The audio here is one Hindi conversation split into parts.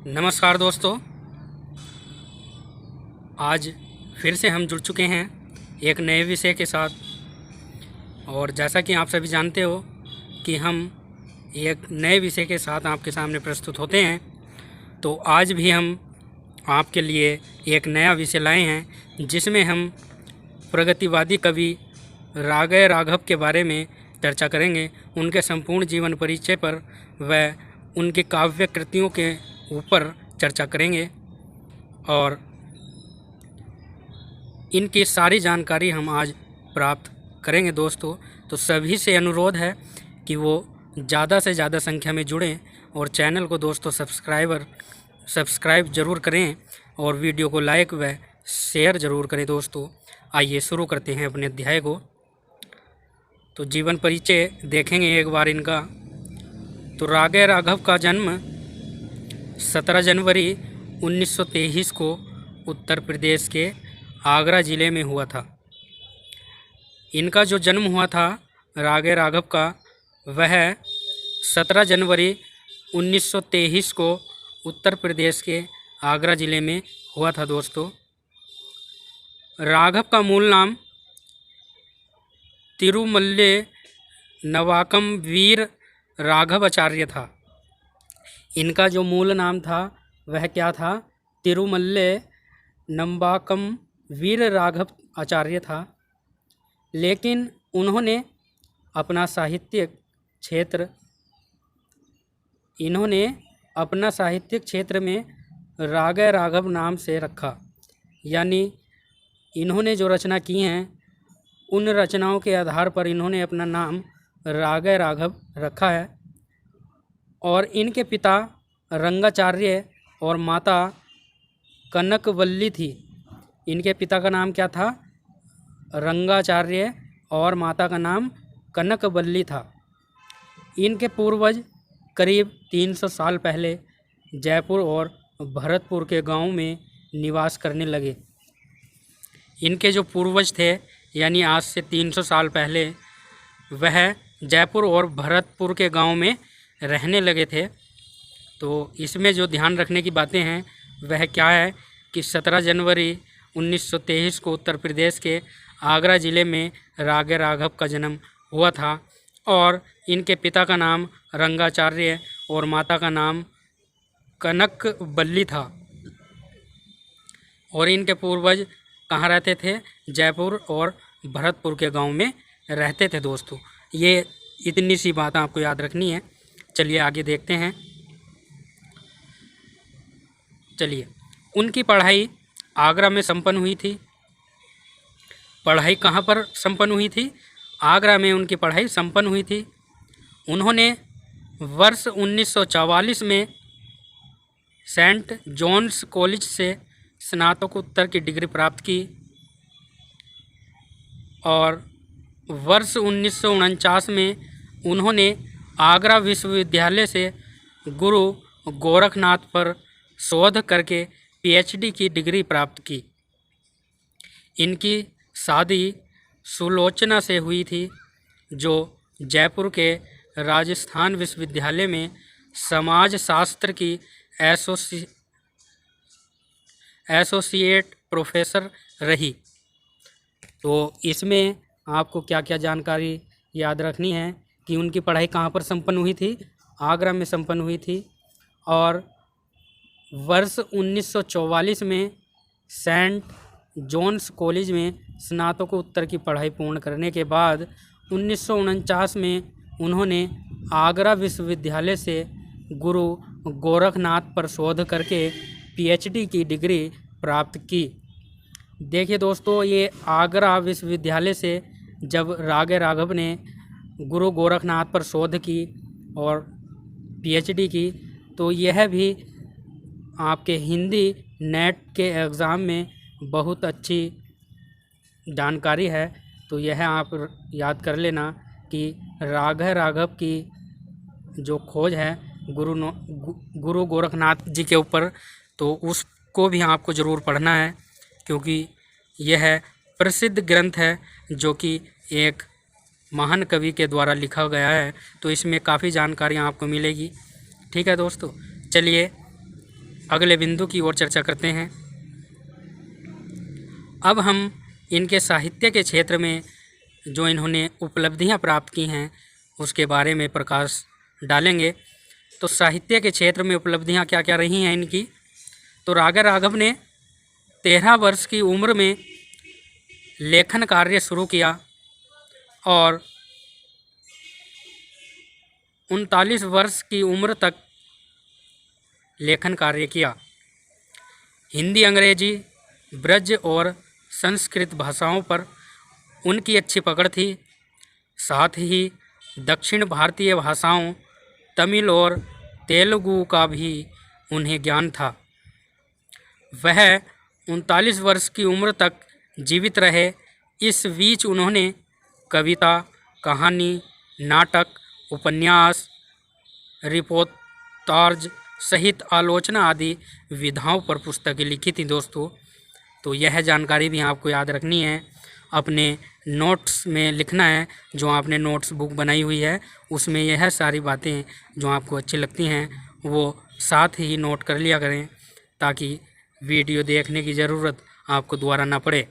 नमस्कार दोस्तों, आज फिर से हम जुड़ चुके हैं एक नए विषय के साथ। और जैसा कि आप सभी जानते हो कि हम एक नए विषय के साथ आपके सामने प्रस्तुत होते हैं, तो आज भी हम आपके लिए एक नया विषय लाए हैं जिसमें हम प्रगतिवादी कवि रागय राघव के बारे में चर्चा करेंगे। उनके संपूर्ण जीवन परिचय पर व उनके काव्य कृतियों के ऊपर चर्चा करेंगे और इनकी सारी जानकारी हम आज प्राप्त करेंगे दोस्तों। तो सभी से अनुरोध है कि वो ज़्यादा से ज़्यादा संख्या में जुड़ें और चैनल को दोस्तों सब्सक्राइब ज़रूर करें और वीडियो को लाइक व शेयर ज़रूर करें दोस्तों। आइए शुरू करते हैं अपने अध्याय को। तो जीवन परिचय देखेंगे एक बार इनका। तो रागय राघव का जन्म 17 जनवरी 1923 को उत्तर प्रदेश के आगरा ज़िले में हुआ था। इनका जो जन्म हुआ था रागय राघव का, वह 17 जनवरी 1923 को उत्तर प्रदेश के आगरा ज़िले में हुआ था दोस्तों। राघव का मूल नाम तिरुमल्ले नवाकम वीर राघवाचार्य था। इनका जो मूल नाम था वह क्या था? तिरुमल्ले नम्बाकम वीर राघव आचार्य था। लेकिन उन्होंने अपना साहित्यिक क्षेत्र में रागय राघव नाम से रखा। यानी इन्होंने जो रचना की हैं उन रचनाओं के आधार पर इन्होंने अपना नाम रागय राघव रखा है। और इनके पिता रंगाचार्य और माता कनकवल्ली थी। इनके पिता का नाम क्या था? रंगाचार्य और माता का नाम कनकवल्ली था। इनके पूर्वज करीब 300 साल पहले जयपुर और भरतपुर के गांव में निवास करने लगे। इनके जो पूर्वज थे यानी आज से 300 साल पहले वह जयपुर और भरतपुर के गांव में रहने लगे थे। तो इसमें जो ध्यान रखने की बातें हैं वह क्या है कि 17 जनवरी 1923 को उत्तर प्रदेश के आगरा ज़िले में रागय राघव का जन्म हुआ था और इनके पिता का नाम रंगाचार्य और माता का नाम कनकवल्ली था। और इनके पूर्वज कहाँ रहते थे? जयपुर और भरतपुर के गांव में रहते थे दोस्तों। ये इतनी सी बात आपको याद रखनी है। चलिए आगे देखते हैं। चलिए, उनकी पढ़ाई आगरा में संपन्न हुई थी। पढ़ाई कहाँ पर संपन्न हुई थी? आगरा में उनकी पढ़ाई संपन्न हुई थी। उन्होंने वर्ष 1944 में सेंट जॉन्स कॉलेज से स्नातकोत्तर की डिग्री प्राप्त की और वर्ष 1949 में उन्होंने आगरा विश्वविद्यालय से गुरु गोरखनाथ पर शोध करके पीएचडी की डिग्री प्राप्त की। इनकी शादी सुलोचना से हुई थी, जो जयपुर के राजस्थान विश्वविद्यालय में समाज शास्त्र की एसोसिएट प्रोफेसर रही। तो इसमें आपको क्या क्या जानकारी याद रखनी है कि उनकी पढ़ाई कहाँ पर संपन्न हुई थी? आगरा में संपन्न हुई थी। और वर्ष 1944 में सेंट जॉन्स कॉलेज में स्नातकोत्तर की पढ़ाई पूर्ण करने के बाद 1949 में उन्होंने आगरा विश्वविद्यालय से गुरु गोरखनाथ पर शोध करके पीएचडी की डिग्री प्राप्त की। देखिए दोस्तों, ये आगरा विश्वविद्यालय से जब रागय राघव ने गुरु गोरखनाथ पर शोध की और पीएचडी की, तो यह भी आपके हिंदी नेट के एग्ज़ाम में बहुत अच्छी जानकारी है। तो यह आप याद कर लेना कि रागय राघव की जो खोज है गुरु गोरखनाथ जी के ऊपर, तो उसको भी आपको ज़रूर पढ़ना है, क्योंकि यह प्रसिद्ध ग्रंथ है जो कि एक महान कवि के द्वारा लिखा गया है। तो इसमें काफ़ी जानकारियाँ आपको मिलेगी। ठीक है दोस्तों, चलिए अगले बिंदु की ओर चर्चा करते हैं। अब हम इनके साहित्य के क्षेत्र में जो इन्होंने उपलब्धियां प्राप्त की हैं उसके बारे में प्रकाश डालेंगे। तो साहित्य के क्षेत्र में उपलब्धियां क्या क्या रही हैं इनकी। तो रागा राघव ने 13 वर्ष की उम्र में लेखन कार्य शुरू किया और 39 वर्ष की उम्र तक लेखन कार्य किया। हिंदी, अंग्रेजी, ब्रज और संस्कृत भाषाओं पर उनकी अच्छी पकड़ थी। साथ ही दक्षिण भारतीय भाषाओं तमिल और तेलुगु का भी उन्हें ज्ञान था। वह 39 वर्ष की उम्र तक जीवित रहे। इस बीच उन्होंने कविता, कहानी, नाटक, उपन्यास, रिपोर्टाज सहित आलोचना आदि विधाओं पर पुस्तकें लिखी थी दोस्तों। तो यह जानकारी भी आपको याद रखनी है, अपने नोट्स में लिखना है। जो आपने नोट्स बुक बनाई हुई है उसमें यह सारी बातें जो आपको अच्छी लगती हैं वो साथ ही नोट कर लिया करें, ताकि वीडियो देखने की ज़रूरत आपको दोबारा ना पड़े।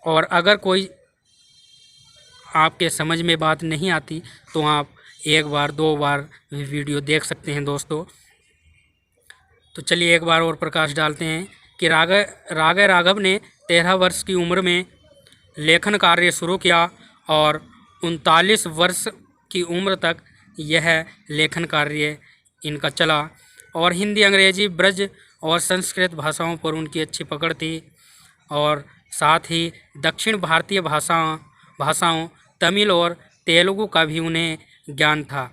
और अगर कोई आपके समझ में बात नहीं आती तो आप एक बार 2 बार वीडियो देख सकते हैं दोस्तों। तो चलिए एक बार और प्रकाश डालते हैं कि रागा राघव ने 13 वर्ष की उम्र में लेखन कार्य शुरू किया और 39 वर्ष की उम्र तक यह लेखन कार्य इनका चला। और हिंदी, अंग्रेजी, ब्रज और संस्कृत भाषाओं पर उनकी अच्छी पकड़ थी और साथ ही दक्षिण भारतीय भाषाओं तमिल और तेलुगु का भी उन्हें ज्ञान था।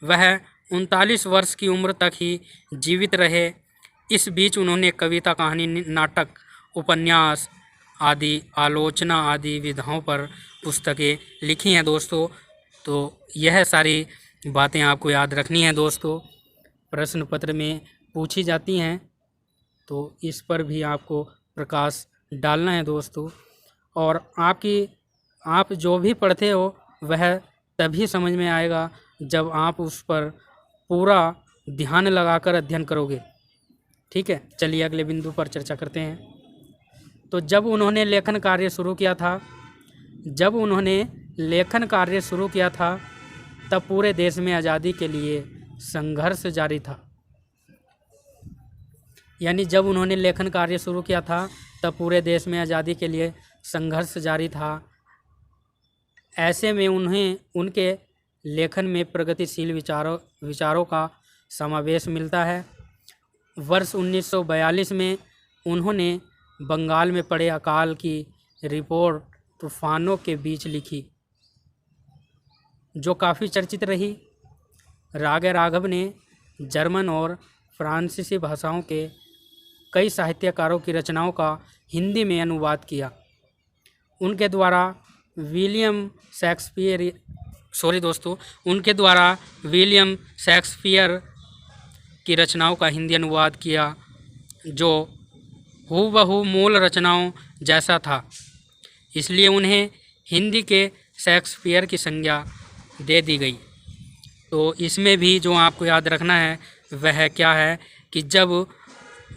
वह 39 वर्ष की उम्र तक ही जीवित रहे। इस बीच उन्होंने कविता, कहानी, नाटक, उपन्यास आदि आलोचना आदि विधाओं पर पुस्तकें लिखी हैं दोस्तों। तो यह सारी बातें आपको याद रखनी है दोस्तों, प्रश्न पत्र में पूछी जाती हैं, तो इस पर भी आपको प्रकाश डालना है दोस्तों। और आप जो भी पढ़ते हो वह तभी समझ में आएगा जब आप उस पर पूरा ध्यान लगाकर अध्ययन करोगे। ठीक है, चलिए अगले बिंदु पर चर्चा करते हैं। तो जब उन्होंने लेखन कार्य शुरू किया था तब पूरे देश में आज़ादी के लिए संघर्ष जारी था। यानी जब उन्होंने लेखन कार्य शुरू किया था तब पूरे देश में आज़ादी के लिए संघर्ष जारी था। ऐसे में उन्हें उनके लेखन में प्रगतिशील विचारों का समावेश मिलता है। वर्ष 1942 में उन्होंने बंगाल में पड़े अकाल की रिपोर्ट तूफानों के बीच लिखी, जो काफ़ी चर्चित रही। रागा राघव ने जर्मन और फ्रांसीसी भाषाओं के कई साहित्यकारों की रचनाओं का हिंदी में अनुवाद किया। उनके द्वारा विलियम शेक्सपियर की रचनाओं का हिंदी अनुवाद किया, जो हूबहू मूल रचनाओं जैसा था। इसलिए उन्हें हिंदी के शेक्सपियर की संज्ञा दे दी गई। तो इसमें भी जो आपको याद रखना है वह क्या है कि जब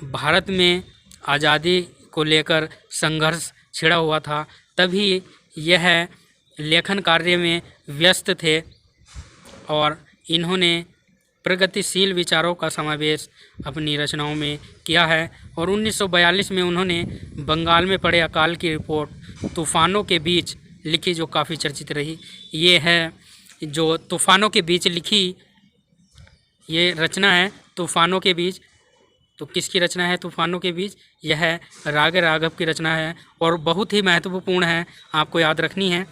भारत में आज़ादी को लेकर संघर्ष छिड़ा हुआ था तभी यह लेखन कार्य में व्यस्त थे और इन्होंने प्रगतिशील विचारों का समावेश अपनी रचनाओं में किया है। और 1942 में उन्होंने बंगाल में पड़े अकाल की रिपोर्ट तूफानों के बीच लिखी, जो काफ़ी चर्चित रही। ये है जो तूफानों के बीच लिखी ये रचना है तूफानों के बीच। तो किसकी रचना है तूफानों के बीच? यह रागा राघव की रचना है और बहुत ही महत्वपूर्ण है, आपको याद रखनी है,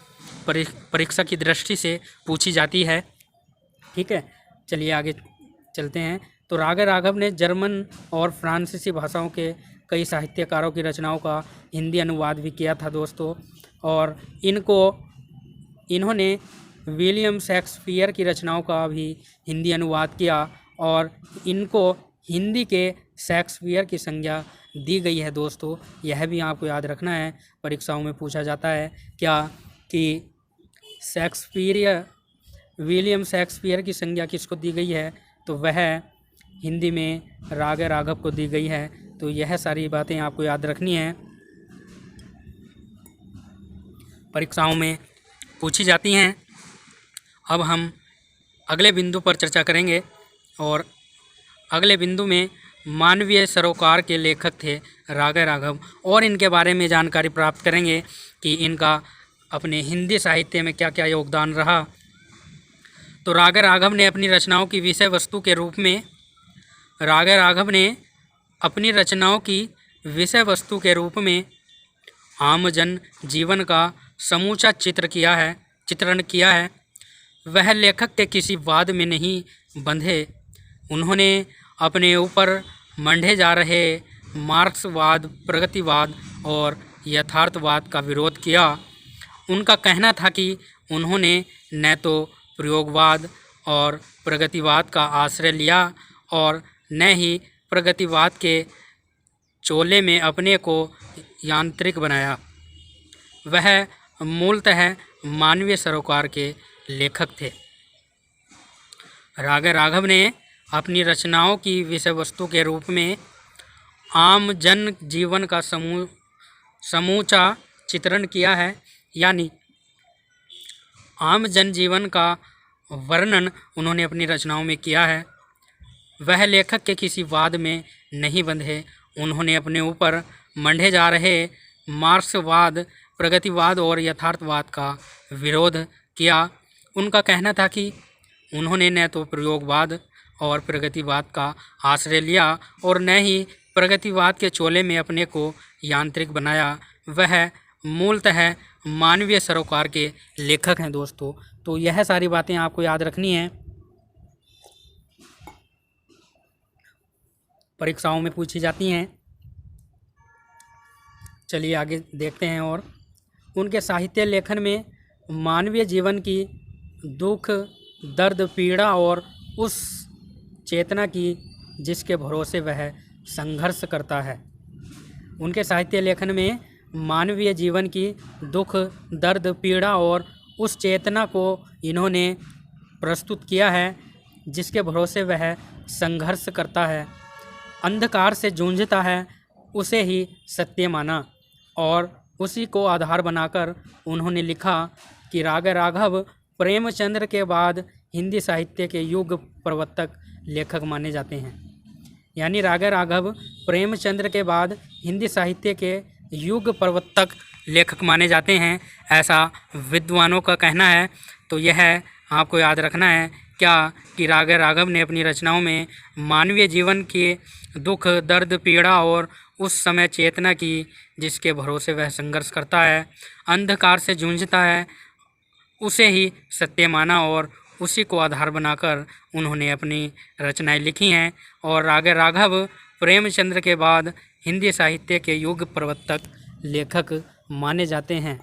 परीक्षा की दृष्टि से पूछी जाती है। ठीक है, चलिए आगे चलते हैं। तो रागा राघव ने जर्मन और फ्रांसीसी भाषाओं के कई साहित्यकारों की रचनाओं का हिंदी अनुवाद भी किया था दोस्तों। और इन्होंने विलियम शेक्सपियर की रचनाओं का भी हिंदी अनुवाद किया और इनको हिंदी के शेक्सपियर की संज्ञा दी गई है दोस्तों। यह भी आपको याद रखना है, परीक्षाओं में पूछा जाता है क्या कि विलियम शेक्सपियर की संज्ञा किसको दी गई है? तो वह हिंदी में राग राघव को दी गई है। तो यह सारी बातें आपको याद रखनी है, परीक्षाओं में पूछी जाती हैं। अब हम अगले बिंदु पर चर्चा करेंगे और अगले बिंदु में मानवीय सरोकार के लेखक थे राग राघव और इनके बारे में जानकारी प्राप्त करेंगे कि इनका अपने हिंदी साहित्य में क्या क्या योगदान रहा। तो राग राघव ने अपनी रचनाओं की विषय वस्तु के रूप में आम जन जीवन का समूचा चित्रण किया है। वह लेखक के किसी वाद में नहीं बंधे। उन्होंने अपने ऊपर मंढे जा रहे मार्क्सवाद, प्रगतिवाद और यथार्थवाद का विरोध किया। उनका कहना था कि उन्होंने न तो प्रयोगवाद और प्रगतिवाद का आश्रय लिया और न ही प्रगतिवाद के चोले में अपने को यांत्रिक बनाया। वह मूलतः मानवीय सरोकार के लेखक थे। राग राघव ने अपनी रचनाओं की विषय वस्तु के रूप में आम जन जीवन का समूचा चित्रण किया है, यानी आम जन जीवन का वर्णन उन्होंने अपनी रचनाओं में किया है। वह लेखक के किसी वाद में नहीं बंधे। उन्होंने अपने ऊपर मंढे जा रहे मार्क्सवाद, प्रगतिवाद और यथार्थवाद का विरोध किया। उनका कहना था कि उन्होंने न तो प्रयोगवाद और प्रगतिवाद का आश्रय लिया और न ही प्रगतिवाद के चोले में अपने को यांत्रिक बनाया। वह मूलतः मानवीय सरोकार के लेखक हैं दोस्तों। तो यह सारी बातें आपको याद रखनी हैं, परीक्षाओं में पूछी जाती हैं। चलिए आगे देखते हैं। और उनके साहित्य लेखन में मानवीय जीवन की दुख, दर्द, पीड़ा और उस चेतना की जिसके भरोसे वह संघर्ष करता है। उनके साहित्य लेखन में मानवीय जीवन की दुख, दर्द, पीड़ा और उस चेतना को इन्होंने प्रस्तुत किया है जिसके भरोसे वह संघर्ष करता है, अंधकार से जूझता है, उसे ही सत्य माना और उसी को आधार बनाकर उन्होंने लिखा कि राग राघव प्रेमचंद्र के बाद हिंदी साहित्य के युग प्रवर्तक लेखक माने जाते हैं। यानी राग राघव प्रेमचंद्र के बाद हिंदी साहित्य के युग प्रवर्तक लेखक माने जाते हैं, ऐसा विद्वानों का कहना है। तो यह आपको याद रखना है क्या कि राग राघव ने अपनी रचनाओं में मानवीय जीवन के दुख, दर्द, पीड़ा और उस समय चेतना की जिसके भरोसे वह संघर्ष करता है, अंधकार से जूझता है, उसे ही सत्य माना और उसी को आधार बनाकर उन्होंने अपनी रचनाएं लिखी हैं। और राग राघव प्रेमचंद्र के बाद हिंदी साहित्य के युग प्रवर्तक लेखक माने जाते हैं।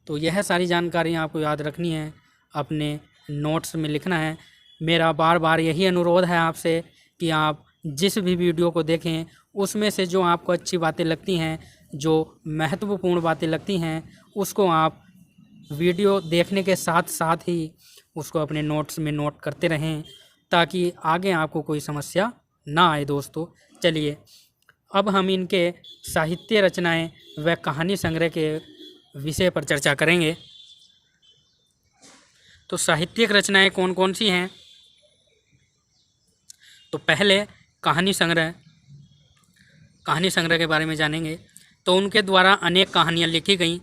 तो यह सारी जानकारी आपको याद रखनी है, अपने नोट्स में लिखना है। मेरा बार बार यही अनुरोध है आपसे कि आप जिस भी वीडियो को देखें उसमें से जो आपको अच्छी बातें लगती हैं, जो महत्वपूर्ण बातें लगती हैं, उसको आप वीडियो देखने के साथ साथ ही उसको अपने नोट्स में नोट करते रहें ताकि आगे आपको कोई समस्या ना आए दोस्तों। चलिए अब हम इनके साहित्य रचनाएं व कहानी संग्रह के विषय पर चर्चा करेंगे। तो साहित्यिक रचनाएं कौन कौन सी हैं? तो पहले कहानी संग्रह के बारे में जानेंगे। तो उनके द्वारा अनेक कहानियाँ लिखी गईं,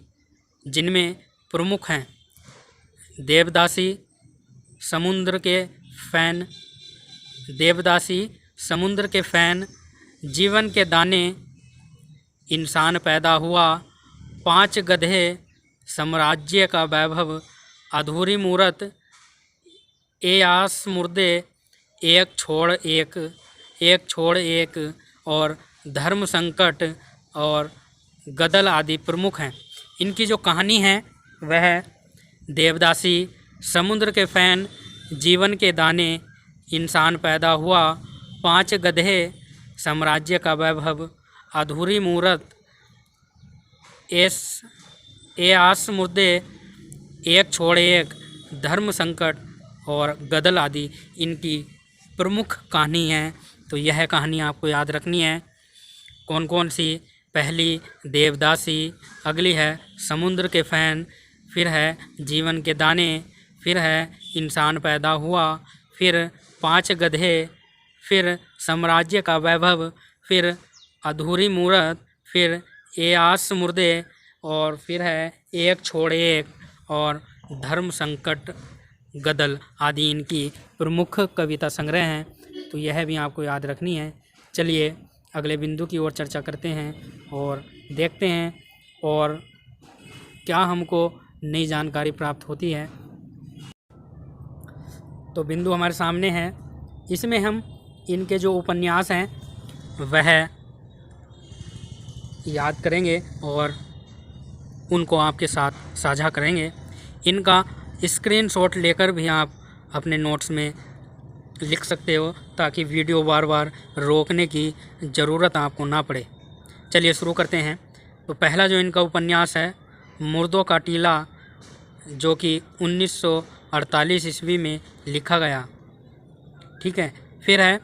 जिनमें प्रमुख हैं देवदासी, समुद्र के फैन, जीवन के दाने, इंसान पैदा हुआ, 5 गधे, साम्राज्य का वैभव, अधूरी मूरत, ए आस मुर्दे, एक छोड़ एक और धर्म संकट और गदल आदि प्रमुख हैं। इनकी जो कहानी है वह देवदासी, समुद्र के फैन, जीवन के दाने, इंसान पैदा हुआ, 5 गधे, साम्राज्य का वैभव, अधूरी मूरत, ए आस मुर्दे, एक छोड़ एक, धर्म संकट और गदल आदि इनकी प्रमुख कहानी हैं तो यह कहानी आपको याद रखनी है। कौन कौन सी? पहली देवदासी, अगली है समुद्र के फैन, फिर है जीवन के दाने, फिर है इंसान पैदा हुआ, फिर 5 गधे, फिर साम्राज्य का वैभव, फिर अधूरी मूरत, फिर ए आस मुर्दे, और फिर है एक छोड़ एक, और धर्म संकट गदल आदि इनकी प्रमुख कविता संग्रह हैं। तो यह भी आपको याद रखनी है। चलिए अगले बिंदु की ओर चर्चा करते हैं और देखते हैं और क्या हमको नई जानकारी प्राप्त होती है। तो बिंदु हमारे सामने है, इसमें हम इनके जो उपन्यास हैं वह याद करेंगे और उनको आपके साथ साझा करेंगे। इनका स्क्रीनशॉट लेकर भी आप अपने नोट्स में लिख सकते हो ताकि वीडियो बार बार रोकने की ज़रूरत आपको ना पड़े। चलिए शुरू करते हैं। तो पहला जो इनका उपन्यास है मुर्दों का टीला, जो कि 1948 ईस्वी में लिखा गया। ठीक है। फिर है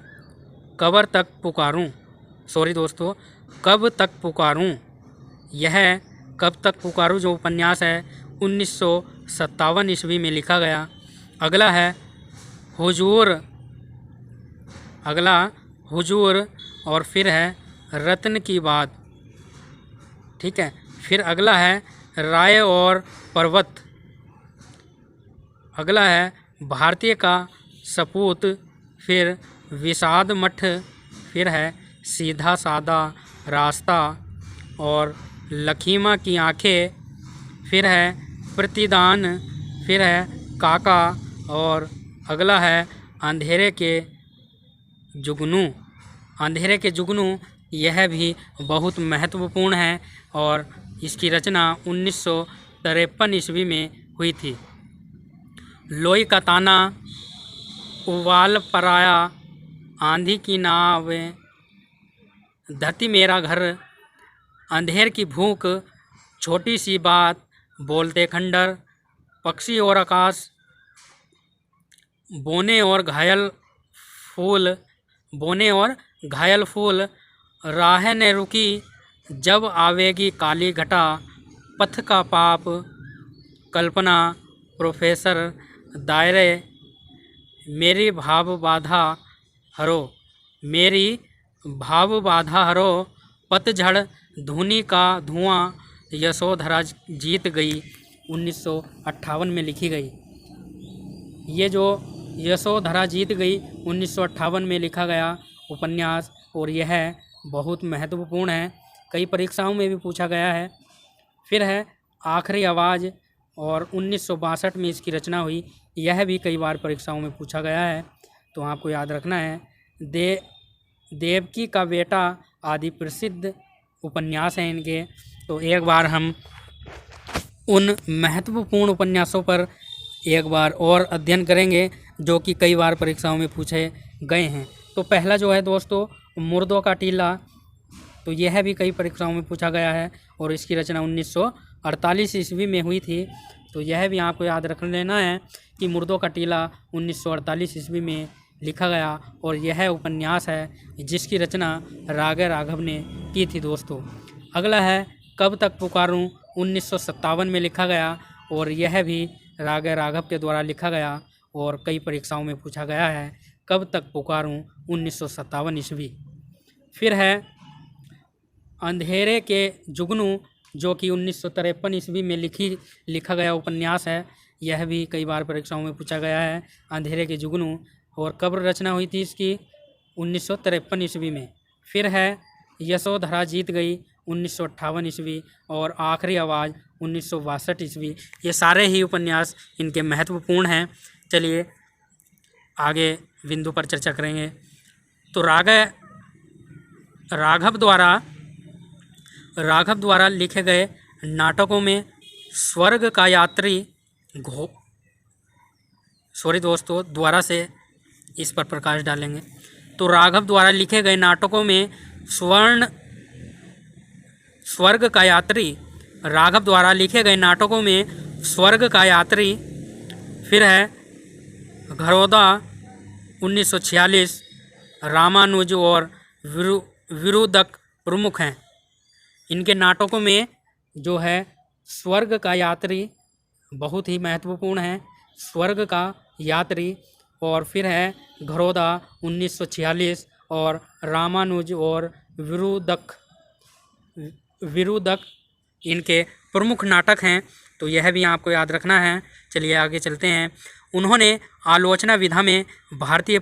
कब तक पुकारूं, सॉरी दोस्तों, कब तक पुकारूं। यह कब तक पुकारूं जो उपन्यास है 1957 ईस्वी में लिखा गया। अगला है हुजूर, और फिर है रत्न की बात। ठीक है। फिर अगला है राय और पर्वत, अगला है भारतीय का सपूत, फिर विषाद मठ, फिर है सीधा सादा रास्ता, और लखीमा की आंखें, फिर है प्रतिदान, फिर है काका, और अगला है अंधेरे के जुगनू। यह भी बहुत महत्वपूर्ण है और इसकी रचना 1953 ईस्वी में हुई थी। लोई का ताना, उबाल पराया, आंधी की नाव, धरती मेरा घर, अंधेर की भूख, छोटी सी बात, बोलते खंडर, पक्षी और आकाश, बोने और घायल फूल, राह ने रुकी, जब आवेगी काली घटा, पथ का पाप, कल्पना, प्रोफेसर, दायरे, मेरी भाव बाधा हरो, पतझड़, धुनी का धुआं, यशोधरा जीत गई, 1958 में लिखी गई। ये जो यशोधरा जीत गई 1958 में लिखा गया उपन्यास, और यह बहुत महत्वपूर्ण है, कई परीक्षाओं में भी पूछा गया है। फिर है आखिरी आवाज़, और 1962 में इसकी रचना हुई। यह भी कई बार परीक्षाओं में पूछा गया है, तो आपको याद रखना है। देवकी का बेटा आदि प्रसिद्ध उपन्यास हैं इनके। तो एक बार हम उन महत्वपूर्ण उपन्यासों पर एक बार और अध्ययन करेंगे जो कि कई बार परीक्षाओं में पूछे गए हैं। तो पहला जो है दोस्तों मुर्दों का टीला, तो यह भी कई परीक्षाओं में पूछा गया है और इसकी रचना 1948 ईस्वी में हुई थी। तो यह भी आपको याद रख लेना है कि मुर्दों का टीला 1948 ईस्वी में लिखा गया, और यह उपन्यास है जिसकी रचना रागे राघव ने की थी दोस्तों। अगला है कब तक पुकारूं, 1957 में लिखा गया, और यह भी रागे राघव के द्वारा लिखा गया और कई परीक्षाओं में पूछा गया है। कब तक पुकारूं, 1957 ईस्वी। फिर है अंधेरे के जुगनू, जो कि 1953 ईस्वी में लिखा गया उपन्यास है। यह भी कई बार परीक्षाओं में पूछा गया है, अंधेरे के जुगनू। और कब रचना हुई थी इसकी, 1953 ईस्वी में। फिर है यशोधरा जीत गई, 1958 ईस्वी, और आखिरी आवाज़ 1962 ईस्वी। ये सारे ही उपन्यास इनके महत्वपूर्ण हैं। चलिए आगे बिंदु पर चर्चा करेंगे। तो राघव द्वारा लिखे गए नाटकों में स्वर्ग का यात्री दोस्तों द्वारा से इस पर प्रकाश डालेंगे। तो राघव द्वारा लिखे गए नाटकों में स्वर्ग का यात्री, राघव द्वारा लिखे गए नाटकों में स्वर्ग का यात्री, फिर है घरौदा 1946, रामानुज और विरुदक प्रमुख हैं। इनके नाटकों में जो है स्वर्ग का यात्री बहुत ही महत्वपूर्ण है, स्वर्ग का यात्री, और फिर है घरोदा 1946 और रामानुज और विरुदक विरुदक इनके प्रमुख नाटक हैं। तो यह भी आपको याद रखना है। चलिए आगे चलते हैं। उन्होंने आलोचना विधा में भारतीय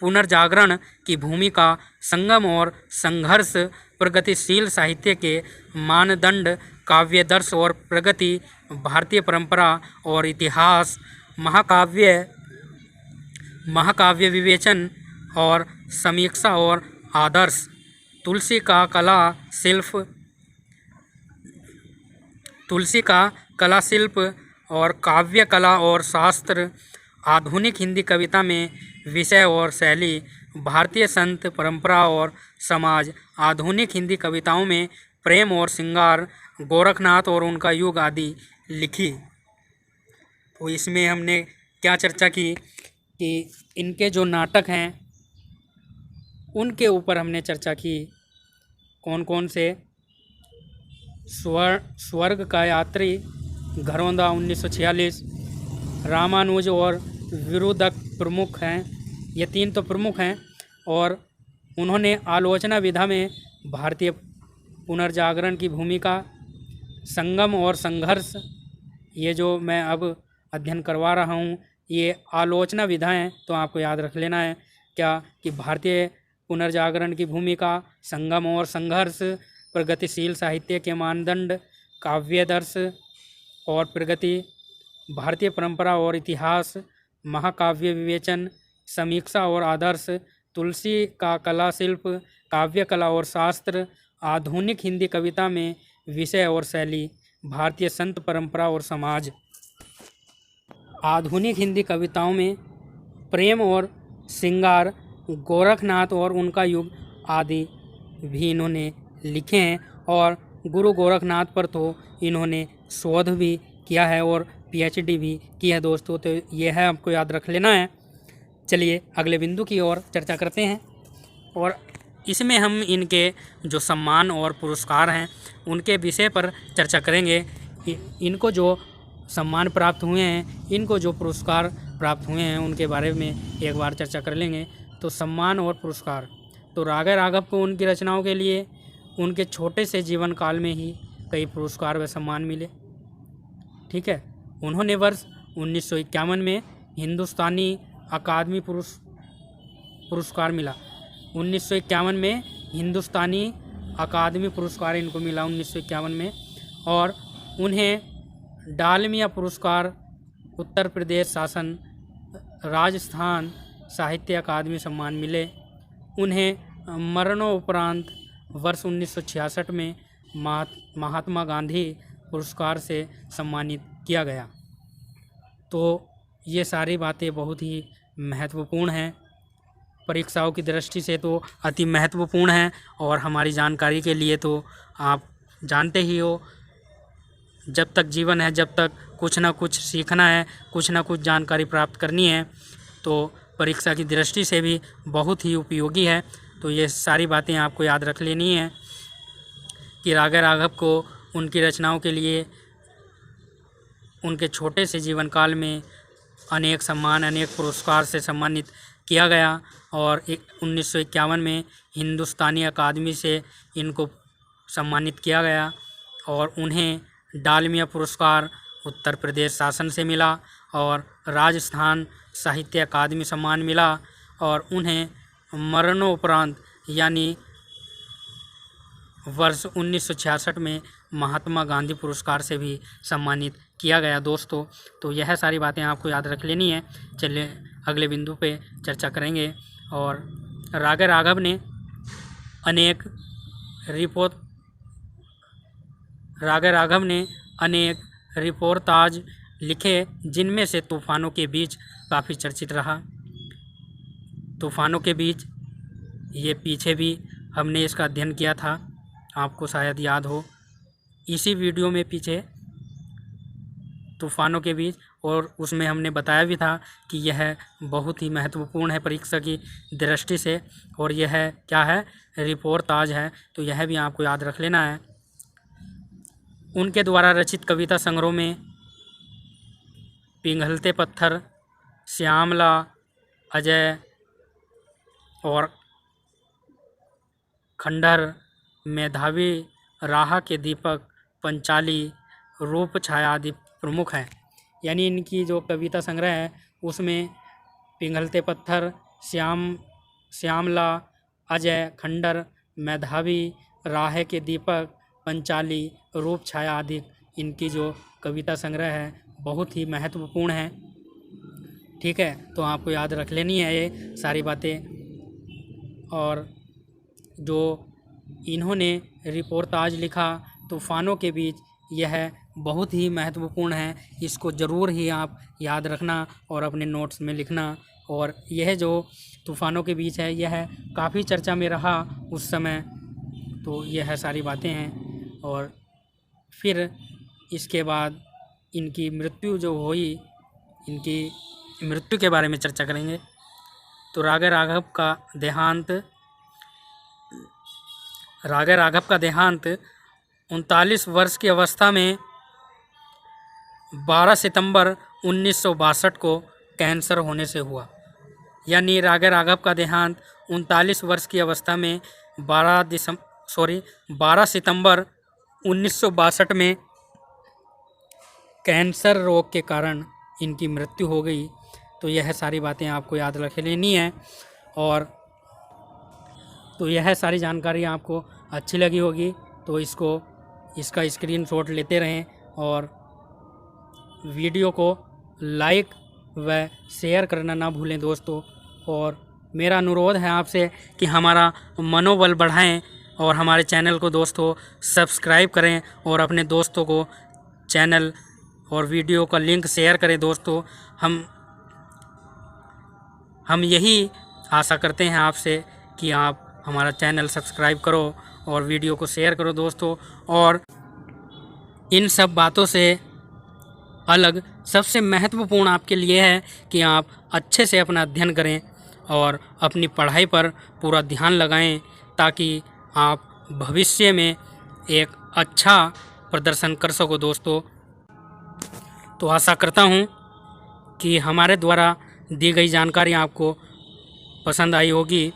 पुनर्जागरण की भूमिका, संगम और संघर्ष, प्रगतिशील साहित्य के मानदंड, काव्यदर्श और प्रगति, भारतीय परंपरा और इतिहास, महाकाव्य विवेचन और समीक्षा और आदर्श, तुलसी का कला शिल्प और काव्य कला और शास्त्र, आधुनिक हिंदी कविता में विषय और शैली, भारतीय संत परंपरा और समाज, आधुनिक हिंदी कविताओं में प्रेम और श्रृंगार, गोरखनाथ और उनका युग आदि लिखी। तो इसमें हमने क्या चर्चा की कि इनके जो नाटक हैं उनके ऊपर हमने चर्चा की। कौन कौन से? स्वर्ग का यात्री, घरौंदा 1946, रामानुज और विरुदक प्रमुख हैं। ये तीन तो प्रमुख हैं। और उन्होंने आलोचना विधा में भारतीय पुनर्जागरण की भूमिका, संगम और संघर्ष, ये जो मैं अब अध्ययन करवा रहा हूँ ये आलोचना विधा है, तो आपको याद रख लेना है क्या कि भारतीय पुनर्जागरण की भूमिका, संगम और संघर्ष, प्रगतिशील साहित्य के मानदंड, काव्यदर्श और प्रगति, भारतीय परंपरा और इतिहास, महाकाव्य विवेचन, समीक्षा और आदर्श, तुलसी का कला शिल्प, काव्य कला और शास्त्र, आधुनिक हिंदी कविता में विषय और शैली, भारतीय संत परंपरा और समाज, आधुनिक हिंदी कविताओं में प्रेम और श्रृंगार, गोरखनाथ और उनका युग आदि भी इन्होंने लिखे हैं। और गुरु गोरखनाथ पर तो इन्होंने शोध भी किया है और पीएचडी भी की है दोस्तों। तो ये है, आपको याद रख लेना है। चलिए अगले बिंदु की ओर चर्चा करते हैं। और इसमें हम इनके जो सम्मान और पुरस्कार हैं उनके विषय पर चर्चा करेंगे। इनको जो सम्मान प्राप्त हुए हैं, इनको जो पुरस्कार प्राप्त हुए हैं उनके बारे में एक बार चर्चा कर लेंगे। तो सम्मान और पुरस्कार, तो रागा राघव को उनकी रचनाओं के लिए उनके छोटे से जीवन काल में ही कई पुरस्कार व सम्मान मिले। ठीक है, उन्होंने वर्ष 1951 में हिंदुस्तानी अकादमी पुरस्कार मिला। 1951 में हिंदुस्तानी अकादमी पुरस्कार इनको मिला 1951 में। और उन्हें डालमिया पुरस्कार, उत्तर प्रदेश शासन, राजस्थान साहित्य अकादमी सम्मान मिले। उन्हें मरणोपरांत वर्ष 1966 में महात्मा गांधी पुरस्कार से सम्मानित किया गया। तो ये सारी बातें बहुत ही महत्वपूर्ण हैं, परीक्षाओं की दृष्टि से तो अति महत्वपूर्ण है। और हमारी जानकारी के लिए तो आप जानते ही हो, जब तक जीवन है, जब तक कुछ ना कुछ सीखना है, कुछ ना कुछ जानकारी प्राप्त करनी है, तो परीक्षा की दृष्टि से भी बहुत ही उपयोगी है। तो ये सारी बातें आपको याद रख लेनी है कि रागा राघव को उनकी रचनाओं के लिए उनके छोटे से जीवन काल में अनेक सम्मान, अनेक पुरस्कार से सम्मानित किया गया। और 1951 में हिंदुस्तानी अकादमी से इनको सम्मानित किया गया। और उन्हें डालमिया पुरस्कार उत्तर प्रदेश शासन से मिला और राजस्थान साहित्य अकादमी सम्मान मिला। और उन्हें मरणोपरांत यानी वर्ष 1966 में महात्मा गांधी पुरस्कार से भी सम्मानित किया गया दोस्तों। तो यह सारी बातें आपको याद रख लेनी है। चलिए अगले बिंदु पे चर्चा करेंगे। और रागा राघव ने अनेक रिपोर्टाज लिखे, जिनमें से तूफ़ानों के बीच काफ़ी चर्चित रहा। तूफ़ानों के बीच, ये पीछे भी हमने इसका अध्ययन किया था, आपको शायद याद हो, इसी वीडियो में पीछे तूफ़ानों के बीच। और उसमें हमने बताया भी था कि यह बहुत ही महत्वपूर्ण है परीक्षा की दृष्टि से, और यह क्या है, रिपोर्ताज है। तो यह भी आपको याद रख लेना है। उनके द्वारा रचित कविता संग्रह में पिघलते पत्थर, श्यामला, अजय और खंडहर, मेधावी, राह के दीपक, पंचाली, रूप छाया आदि प्रमुख हैं। यानी इनकी जो कविता संग्रह है उसमें पिघलते पत्थर, श्यामला, अजय, खंडहर, मेधावी, राह के दीपक, पंचाली, रूप छाया आदि इनकी जो कविता संग्रह है बहुत ही महत्वपूर्ण है। ठीक है, तो आपको याद रख लेनी है ये सारी बातें। और जो इन्होंने रिपोर्ताज लिखा तूफ़ानों के बीच, यह बहुत ही महत्वपूर्ण है। इसको ज़रूर ही आप याद रखना और अपने नोट्स में लिखना। और यह जो तूफ़ानों के बीच है यह काफ़ी चर्चा में रहा उस समय। तो यह सारी बातें हैं। और फिर इसके बाद इनकी मृत्यु जो हुई, इनकी मृत्यु के बारे में चर्चा करेंगे। तो रागा राघव का देहांत 39 वर्ष की अवस्था में 12 सितंबर 1962 को कैंसर होने से हुआ। यानी रागा राघव का देहांत 39 वर्ष की अवस्था में 12 सितंबर 1962 में कैंसर रोग के कारण इनकी मृत्यु हो गई। तो यह सारी बातें आपको याद रख लेनी है। और तो यह सारी जानकारी आपको अच्छी लगी होगी तो इसका स्क्रीनशॉट लेते रहें और वीडियो को लाइक व शेयर करना ना भूलें दोस्तों। और मेरा अनुरोध है आपसे कि हमारा मनोबल बढ़ाएं और हमारे चैनल को दोस्तों सब्सक्राइब करें और अपने दोस्तों को चैनल और वीडियो का लिंक शेयर करें दोस्तों। हम यही आशा करते हैं आपसे कि आप हमारा चैनल सब्सक्राइब करो और वीडियो को शेयर करो दोस्तों। और इन सब बातों से अलग सबसे महत्वपूर्ण आपके लिए है कि आप अच्छे से अपना अध्ययन करें और अपनी पढ़ाई पर पूरा ध्यान लगाएं ताकि आप भविष्य में एक अच्छा प्रदर्शन कर सको दोस्तों। तो आशा करता हूं कि हमारे द्वारा दी गई जानकारी आपको पसंद आई होगी।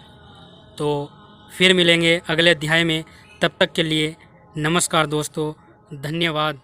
तो फिर मिलेंगे अगले अध्याय में। तब तक के लिए नमस्कार दोस्तों, धन्यवाद।